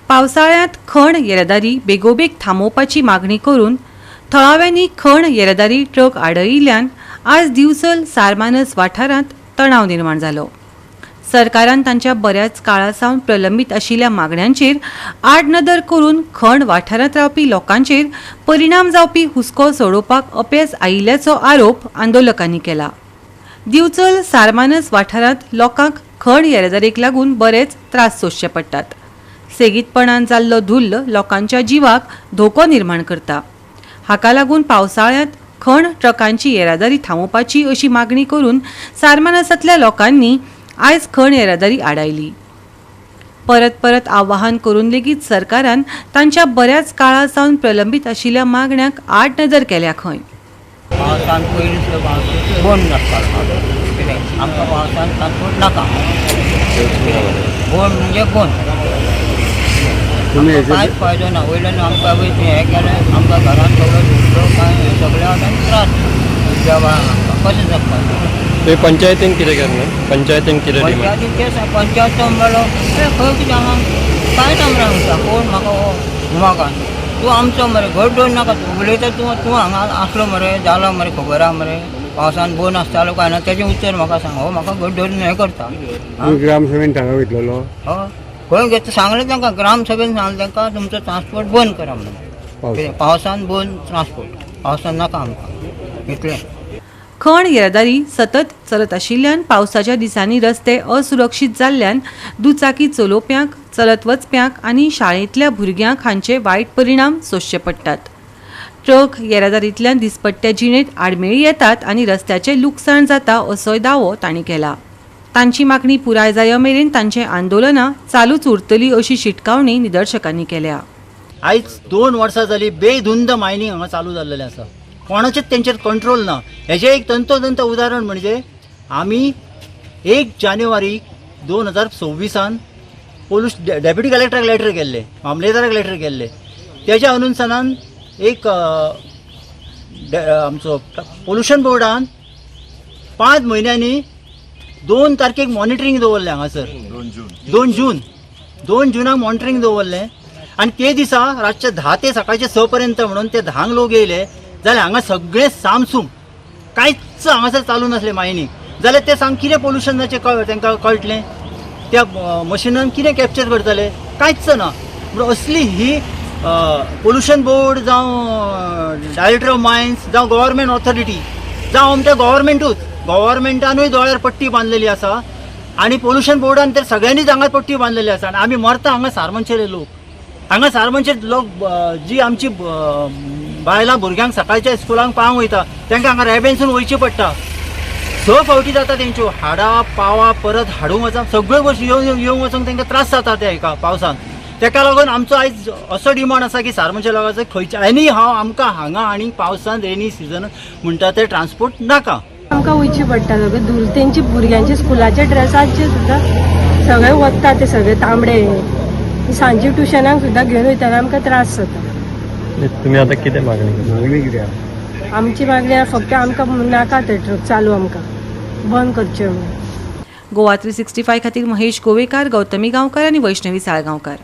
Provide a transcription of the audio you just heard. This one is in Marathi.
पावसाळ्यात खण येरादारी बेगोबेग थांबोवपाची मागणी करून थळाव्यांनी खण येरादारी ट्रक आडयिल्ल्यान आज दिवचल सारमानस वाठारांत तणाव निर्माण जालो। सरकारान तांच्या बऱ्याच काळासावन प्रलंबीत आशिल्ल्या मागण्यांचेर आडनदर करून खण वाठारांत रावपी लोकांचेर परिणाम जावपी हुस्को सोडोवपाक अपेस आयिल्ल्याचो आरोप आंदोलकांनी केला। दिवचल सारमानस वाठारांत लोकांक खण येरादारीक लागून बरेच त्रास सोंसचे पडटात। सेगीतपणान जाल्लो धुल्ल लोकांच्या जिवाक धोको निर्माण करता। हाका लागून पावसाळ्यांत खण ट्रकांची येरादारी थांबोवपाची अशी मागणी करून सारमानसांतल्या लोकांनी आयज खण येरादारी आडायली। परत परत आवाहन करून लेगीत सरकारान तांच्या बऱ्याच काळासावन प्रलंबीत आशिल्ल्या मागण्यांक आडनदर केल्या खंय। पावसान पयलीं बंद नासता आमकां पावसान ट्रान्सपोर्ट नाका बंद म्हणजे बंद कांयच फायदो ना। वयल्यान आमकां हें केलें आमकां घरांत सगळें दुसरो कांय सगळ्या वाटान त्रास देवाक कशें जगपाचें। ते पंचायतीन कितें केलें? पंचायतीन कितें पंचायतीन तें पंचायत म्हणलो खंय कितें हांगा कांयच आमकां सांगता कोण म्हाका उमाकान तूं आमचो मरे घर दवर नाका उलयता तूं हांगा आसलो मरे जालो मरे खबर आहा मरे पावसान बंद आसतालो काय ना तेजें उतर म्हाका सांग। हो म्हाका घर धरून हें करता ग्रामसभेन थाराव घेतलेलो हय खंय घेता सांगलें तांकां ग्रामसभेन सांगलें तांकां तुमचो ट्रान्सपोर्ट बंद करा म्हणून पावसान बंद ट्रान्सपोर्ट पावसान नाका आमकां इतलें। खण येरादारी सतत चलत आशिल्ल्यान पावसाच्या दिसांनी रस्ते असुरक्षीत जाल्ल्यान दुचाकी चलोवप्यांक चलत वचप्यांक आनी शाळेंतल्या भुरग्यांक हांचे वायट परिणाम सोंसचे पडटात। ट्रक येरादारींतल्यान दिसपट्ट्या जिणेंत आडमेळी येतात आनी रस्त्याचें लुकसाण जाता असोय दावो तांणी केला। तांची मागणी पुराय जाय मेरेन तांचें आंदोलनां चालूच उरतली अशी शिटकावणी निदर्शकांनी केल्या। आयज 2 वर्सां जालीं बेधुंद मायनिंग हांगा चालू जाल्लेलें आसा। कोणाचेच तेंचेर कंट्रोल ना। हेजें एक तंतोतंत उदाहरण म्हणजे आमी 1 जानेवारी 2026 डेप्युटी कलेक्टराक लेटर केल्ले मामलेदाराक लेटर केल्ले तेज्या अनुसंधानान एक आमचो पोल्युशन बोर्डान 5 म्हयन्यांनी 2 तारखेक मॉनिटरींग दवरलें हांगासर 2 जुनाक मॉनिटरींग दवरलें आनी ते दिसा रातचे 10 ते सकाळचे 6 पर्यंत म्हणून ते 10 लोक येयले जाल्यार हांगा सगळें सामसूम कांयच हांगासर चालू नासलें मायनिंग जाल्यार ते सांग कितें पोल्युशनाचें तांकां कळटलें त्या मशिनान कितें कॅप्चर करतले कांयच ना। म्हणून असली ही पोल्युशन बोर्ड जावं डायरेक्टर ऑफ मायन्स जावं गव्हर्मेंट ऑथॉरिटी जावं आमच्या गव्हर्मेंटानूय दोळ्यार पट्टी बांदलेली आसा आनी पोल्युशन बोर्डान तर सगळ्यांनीच हांगा पट्टी बांदलेली आसा आनी आमी मरता हांगा सारमनचेले लोक। हांगा सारमनचे लोक जी आमची बायलां भुरग्यांक सकाळच्या स्कुलांक पावंक वयता तांकां हांगा रेबेनसून वयची पडटा। 6 फावटी जाता तेंच्यो हाडा पावा परत हाडूंक वचप सगळ्यो गोश्टी येवंक वचूंक तांकां त्रास जाता त्या हेका पावसान। ताका लागून आमचो आयज असो डिमांड आसा की सारमनच्या लोकांचो खंयच्या आनी आमकां हांगा आनी पावसान रेनी सिजन म्हणटा ते ट्रान्सपोर्ट नाका। आमकां वयची पडटा सगळें धूल तेंची भुरग्यांचे स्कुलाचे ड्रेसाचे सुद्दां सगळे वता ते सगळे तांबडे सांजे ट्युशनाक सुद्दां घेवन वयतना आमकां त्रास जाता। तुम्ही आता कितें मागणी कितें आमची मागणी फक्त आमकां नाका ते ट्रक चालू आमकां बंद करचे म्हणून। गोवा 365 खातीर महेश गोवेकार, गौतमी गांवकार आनी वैष्णवी साळगांवकार।